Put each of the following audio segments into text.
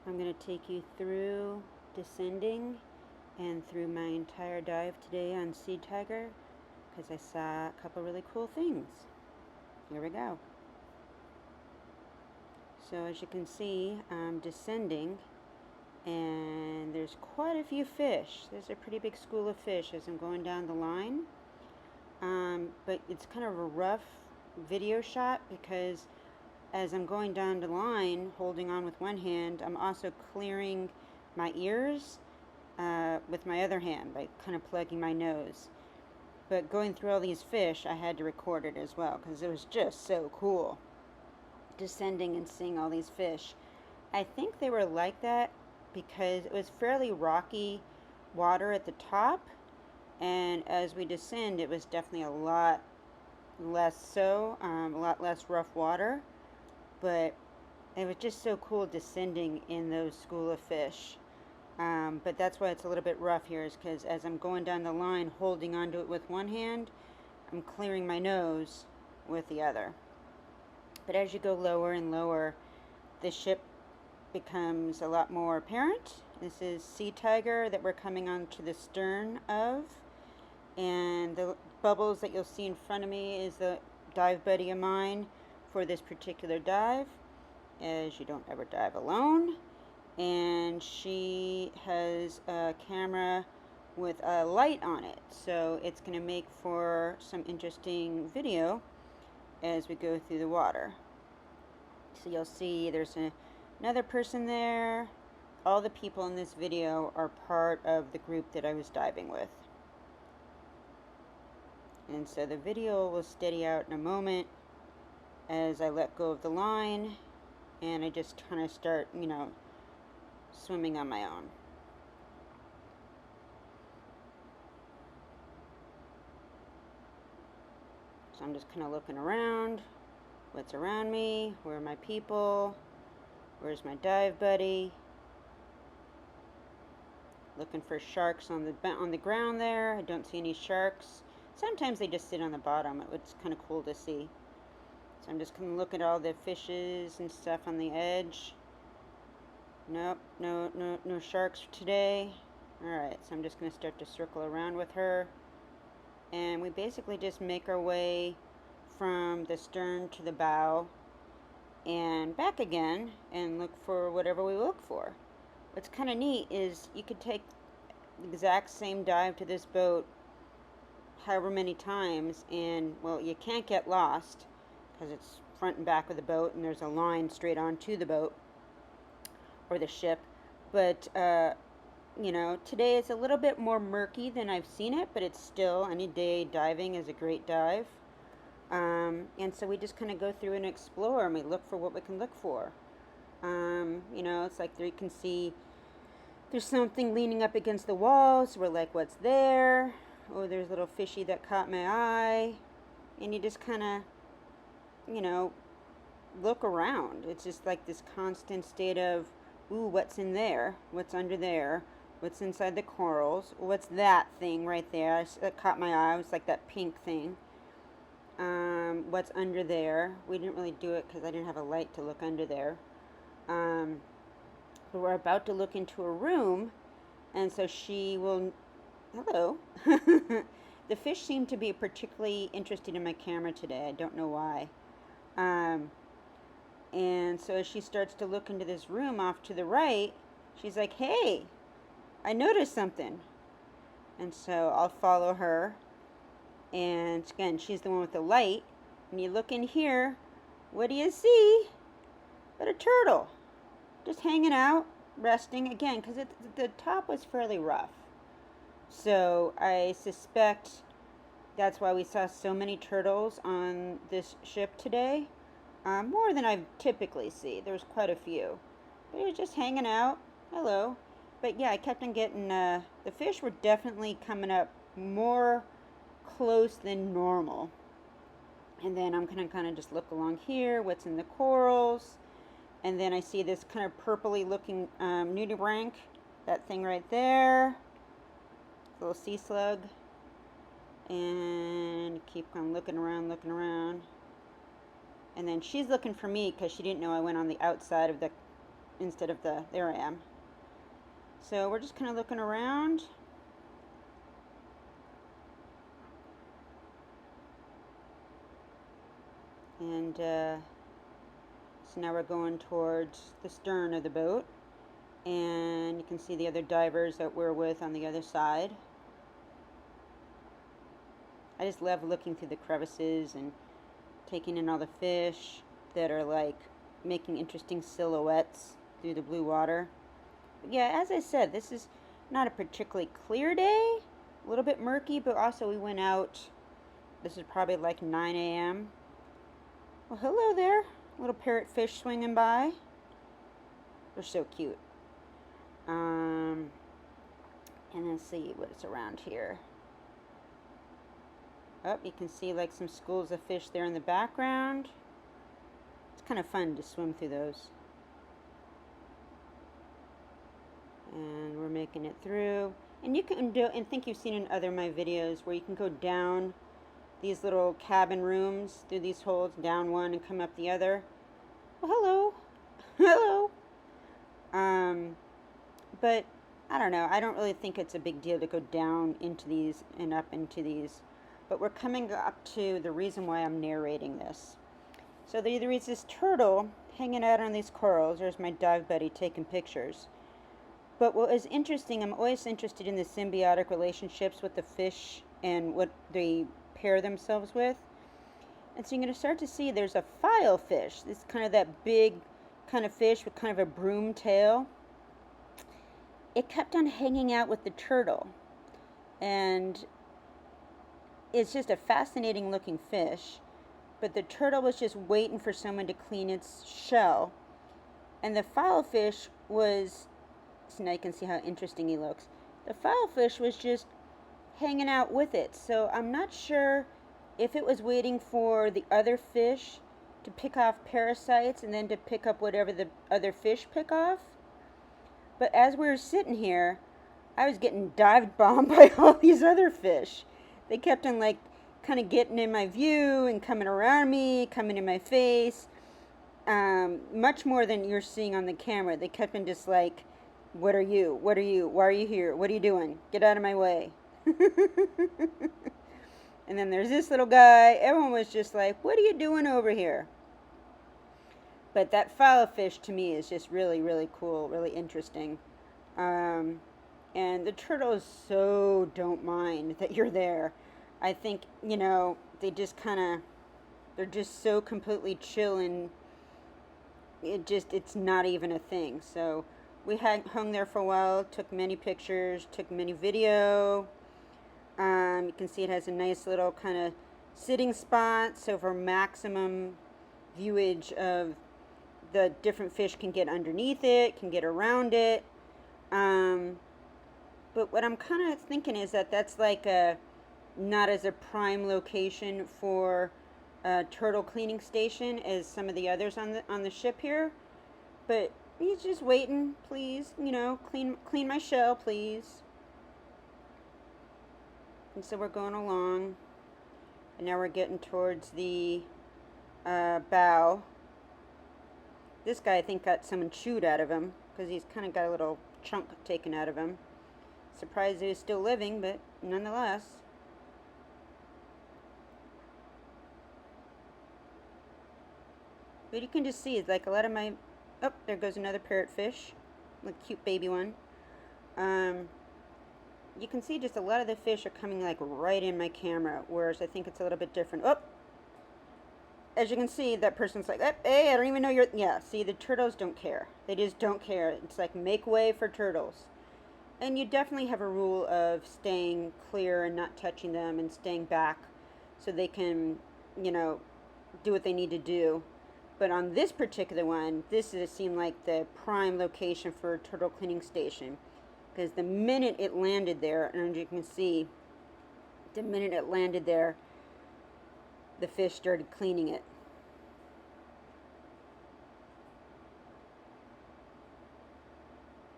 I'm going to take you through descending and through my entire dive today on SeaTiger because I saw a couple really cool things. Here we go. So as you can see, I'm descending and there's quite a few fish. There's a pretty big school of fish as I'm going down the line. But it's kind of a rough video shot because as I'm going down the line, holding on with one hand, I'm also clearing my ears with my other hand by kind of plugging my nose. But going through all these fish, I had to record it as well because it was just so cool. Descending and seeing all these fish. I think they were like that because it was fairly rocky water at the top, and as we descend it was definitely a lot less rough water, but it was just so cool descending in those school of fish. But that's why it's a little bit rough here, is because as I'm going down the line holding onto it with one hand, I'm clearing my nose with the other. But as you go lower and lower, the ship becomes a lot more apparent. This is SeaTiger that we're coming onto the stern of, and the bubbles that you'll see in front of me is the dive buddy of mine for this particular dive, as you don't ever dive alone. And she has a camera with a light on it, so it's going to make for some interesting video as we go through the water. So you'll see there's another person there. All the people in this video are part of the group that I was diving with. And so the video will steady out in a moment as I let go of the line and I just kind of start, swimming on my own. So I'm just kind of looking around. What's around me? Where are my people? Where's my dive buddy? Looking for sharks on the ground there. I don't see any sharks. Sometimes they just sit on the bottom. It's kind of cool to see. So I'm just going to look at all the fishes and stuff on the edge. Nope, no sharks for today. Alright, so I'm just going to start to circle around with her. And we basically just make our way from the stern to the bow and back again and look for whatever we look for. What's kind of neat is you could take the exact same dive to this boat however many times, and well, you can't get lost because it's front and back of the boat and there's a line straight onto the boat or the ship. But today it's a little bit more murky than I've seen it, but it's still, any day diving is a great dive. And so we just kind of go through and explore and we look for what we can look for. It's like there you can see there's something leaning up against the wall, so we're like, what's there? Oh, there's a little fishy that caught my eye. And you just kind of, look around. It's just like this constant state of, ooh, what's in there? What's under there? What's inside the corals? What's that thing right there? That caught my eye. It was like that pink thing. What's under there? We didn't really do it because I didn't have a light to look under there. But we're about to look into a room, and so she will... Hello. The fish seem to be particularly interested in my camera today. I don't know why. And so as she starts to look into this room off to the right, she's like, hey, I noticed something. And so I'll follow her. And again, she's the one with the light. And you look in here, what do you see? But a turtle. Just hanging out, resting. Again, because the top was fairly rough. So I suspect that's why we saw so many turtles on this ship today. More than I typically see. There was quite a few. But it was just hanging out. Hello. But yeah, I kept on getting, the fish were definitely coming up more close than normal. And then I'm going to kind of just look along here, what's in the corals. And then I see this kind of purpley looking nudibranch, that thing right there. Little sea slug. And keep on looking around. And then she's looking for me because she didn't know I went on the outside of the instead of there I am. So we're just kind of looking around. And so now we're going towards the stern of the boat. And you can see the other divers that we're with on the other side. I just love looking through the crevices and taking in all the fish that are like making interesting silhouettes through the blue water. But yeah, as I said, this is not a particularly clear day, a little bit murky, but also we went out, this is probably like 9 a.m. Well, hello there, little parrotfish swinging by. They're so cute. And let's see what's around here. Oh, you can see like some schools of fish there in the background. It's kind of fun to swim through those. And we're making it through. And you can do, and think you've seen in other of my videos, where you can go down these little cabin rooms through these holes, down one and come up the other. Well, hello. Hello. But I don't know. I don't really think it's a big deal to go down into these and up into these. But we're coming up to the reason why I'm narrating this. So there is this turtle hanging out on these corals. There's my dive buddy taking pictures. But what is interesting, I'm always interested in the symbiotic relationships with the fish and what they pair themselves with. And so you're going to start to see there's a filefish. This kind of that big kind of fish with kind of a broom tail. It kept on hanging out with the turtle. And it's just a fascinating looking fish. But the turtle was just waiting for someone to clean its shell. And the filefish was, so now you can see how interesting he looks. The filefish was just hanging out with it. So I'm not sure if it was waiting for the other fish to pick off parasites and then to pick up whatever the other fish pick off. But as we were sitting here, I was getting dive bombed by all these other fish. They kept on like kind of getting in my view and coming around me, coming in my face. Much more than you're seeing on the camera. They kept on just like, what are you? What are you? Why are you here? What are you doing? Get out of my way. And then there's this little guy. Everyone was just like, what are you doing over here? But that filefish to me is just really, really cool, really interesting. And the turtles so don't mind that you're there. I think, you know, they just kind of, they're just so completely chill, and it's not even a thing. So we hung there for a while, took many pictures, took many video. You can see it has a nice little kind of sitting spot, so for maximum viewage of the different fish can get underneath it, can get around it. But what I'm kind of thinking is that that's like a, not as a prime location for a turtle cleaning station as some of the others on the ship here. But he's just waiting, please, you know, clean my shell, please. And so we're going along, and now we're getting towards the bow. This guy, I think, got someone chewed out of him, because he's kind of got a little chunk taken out of him. Surprised he was still living, but nonetheless. But you can just see, it's like a lot of my, oh, there goes another parrotfish, a cute baby one. You can see just a lot of the fish are coming like right in my camera, whereas I think it's a little bit different. Oh, as you can see, that person's like, hey, I don't even know you're, yeah, see, the turtles don't care. They just don't care. It's like, make way for turtles. And you definitely have a rule of staying clear and not touching them and staying back so they can, you know, do what they need to do. But on this particular one, this seemed like the prime location for a turtle cleaning station. Because the minute it landed there, and as you can see, the minute it landed there, the fish started cleaning it.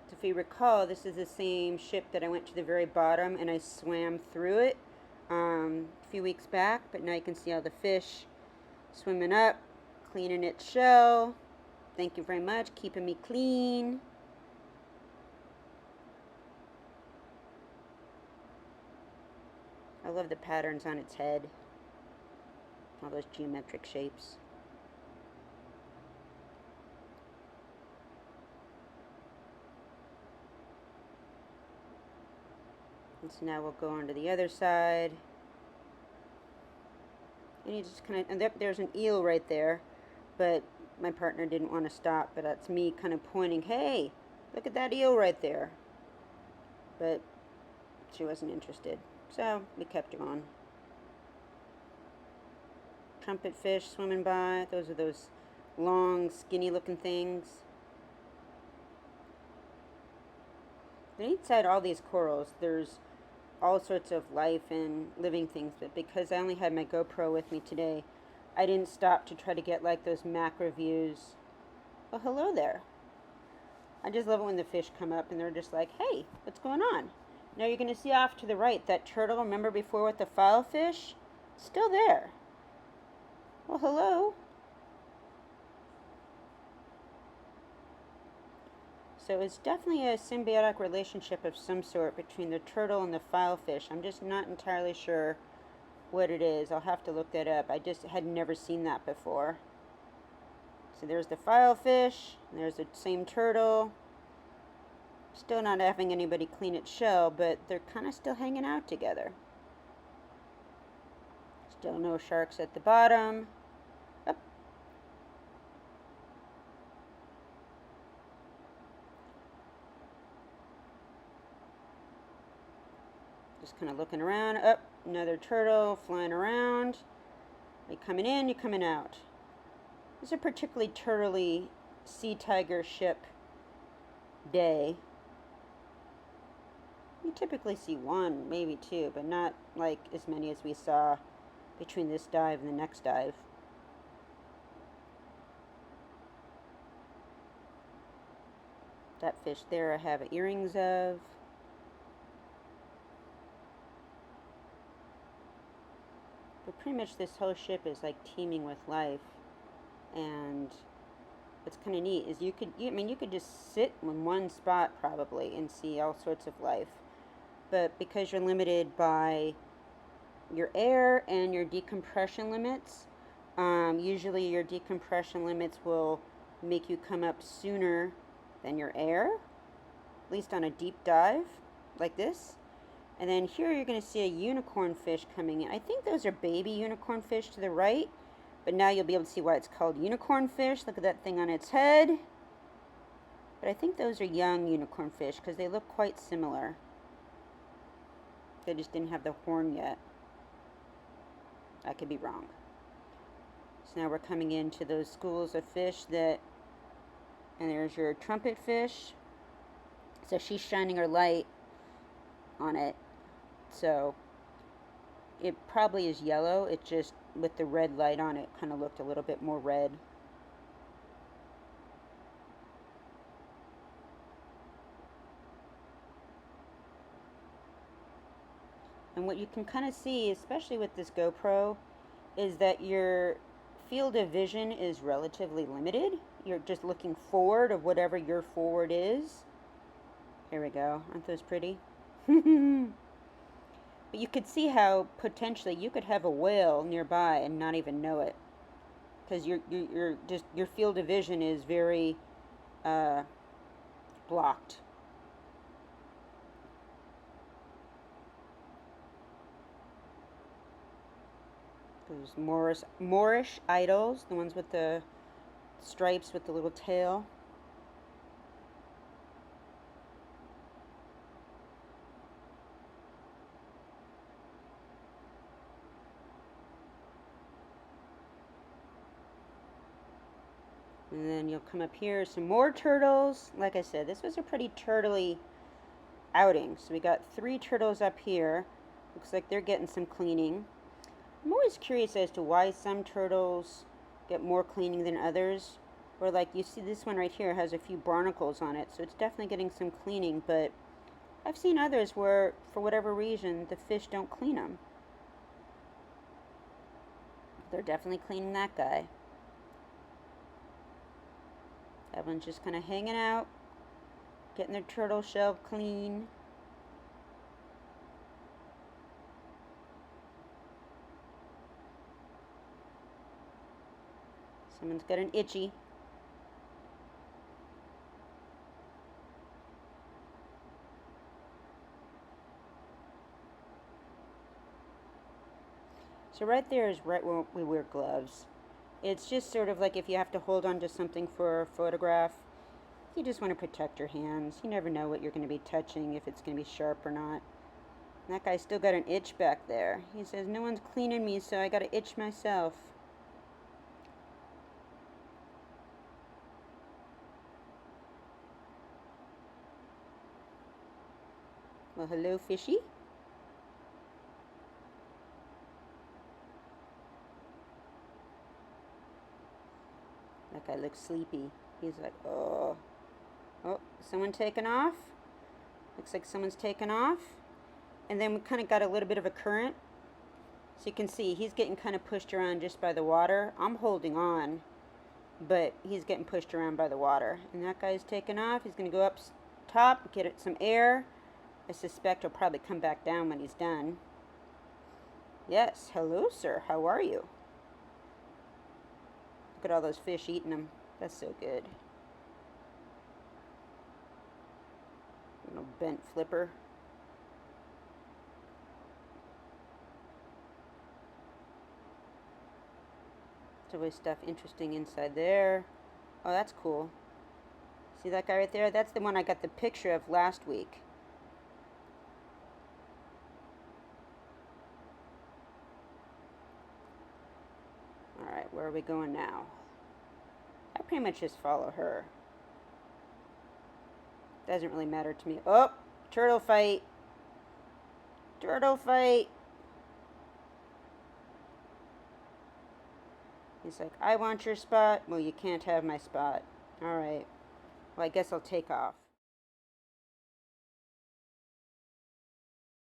So if you recall, this is the same ship that I went to the very bottom and I swam through it a few weeks back. But now you can see all the fish swimming up, cleaning its shell. Thank you very much. Keeping me clean. I love the patterns on its head. All those geometric shapes. And so now we'll go on to the other side. And you just kind of, and there's an eel right there, but my partner didn't want to stop, but that's me kind of pointing, hey, look at that eel right there. But she wasn't interested, so we kept going. Trumpet fish swimming by. Those are those long, skinny looking things. And inside all these corals, there's all sorts of life and living things, but because I only had my GoPro with me today, I didn't stop to try to get like those macro views. Well, hello there. I just love it when the fish come up and they're just like, hey, what's going on? Now you're going to see off to the right, that turtle, remember before with the filefish? Still there. Well, hello. So it's definitely a symbiotic relationship of some sort between the turtle and the filefish. I'm just not entirely sure what it is. I'll have to look that up. I just had never seen that before. So there's the filefish, and there's the same turtle. Still not having anybody clean its shell, but they're kind of still hanging out together. Still no sharks at the bottom. Up. Just kind of looking around. Up, another turtle flying around. You're coming in, you're coming out. This is a particularly turtley SeaTiger ship day. You typically see one, maybe two, but not like as many as we saw between this dive and the next dive. That fish there I have earrings of. But pretty much this whole ship is like teeming with life. And what's kind of neat is you could just sit in one spot probably and see all sorts of life. But because you're limited by your air and your decompression limits, usually your decompression limits will make you come up sooner than your air, at least on a deep dive like this. And then here you're going to see a unicorn fish coming in. I think those are baby unicorn fish to the right, but now you'll be able to see why it's called unicorn fish. Look at that thing on its head. But I think those are young unicorn fish because they look quite similar. They just didn't have the horn yet. I could be wrong. So now we're coming into those schools of fish that, and there's your trumpet fish. So she's shining her light on it. So it probably is yellow. It just, with the red light on it, kind of looked a little bit more red. And what you can kind of see, especially with this GoPro, is that your field of vision is relatively limited. You're just looking forward of whatever your forward is. Here we go. Aren't those pretty? But you could see how potentially you could have a whale nearby and not even know it, because your field of vision is very blocked. Those Moorish idols, the ones with the stripes with the little tail. And then you'll come up here, some more turtles. Like I said, this was a pretty turtley outing. So we got 3 turtles up here. Looks like they're getting some cleaning. I'm always curious as to why some turtles get more cleaning than others. Or like you see this one right here has a few barnacles on it, so it's definitely getting some cleaning. But I've seen others where, for whatever reason, the fish don't clean them. They're definitely cleaning that guy. That one's just kind of hanging out, getting their turtle shell clean. Someone's got an itchy. So right there is right where we wear gloves. It's just sort of like if you have to hold on to something for a photograph, you just want to protect your hands. You never know what you're going to be touching, if it's going to be sharp or not. And that guy's still got an itch back there. He says, no one's cleaning me, so I got to itch myself. Well, hello, fishy. That guy looks sleepy. He's like, oh. Oh, someone taking off? Looks like someone's taken off. And then we kind of got a little bit of a current. So you can see he's getting kind of pushed around just by the water. I'm holding on, but he's getting pushed around by the water. And that guy's taking off. He's going to go up top, get it some air. I suspect he'll probably come back down when he's done. Yes, hello, sir. How are you? Look at all those fish eating them. That's so good. Little bent flipper. There's always stuff interesting inside there. Oh, that's cool. See that guy right there? That's the one I got the picture of last week. Alright, where are we going now? I pretty much just follow her. Doesn't really matter to me. Oh, turtle fight. Turtle fight. He's like, I want your spot. Well, you can't have my spot. Alright. Well, I guess I'll take off.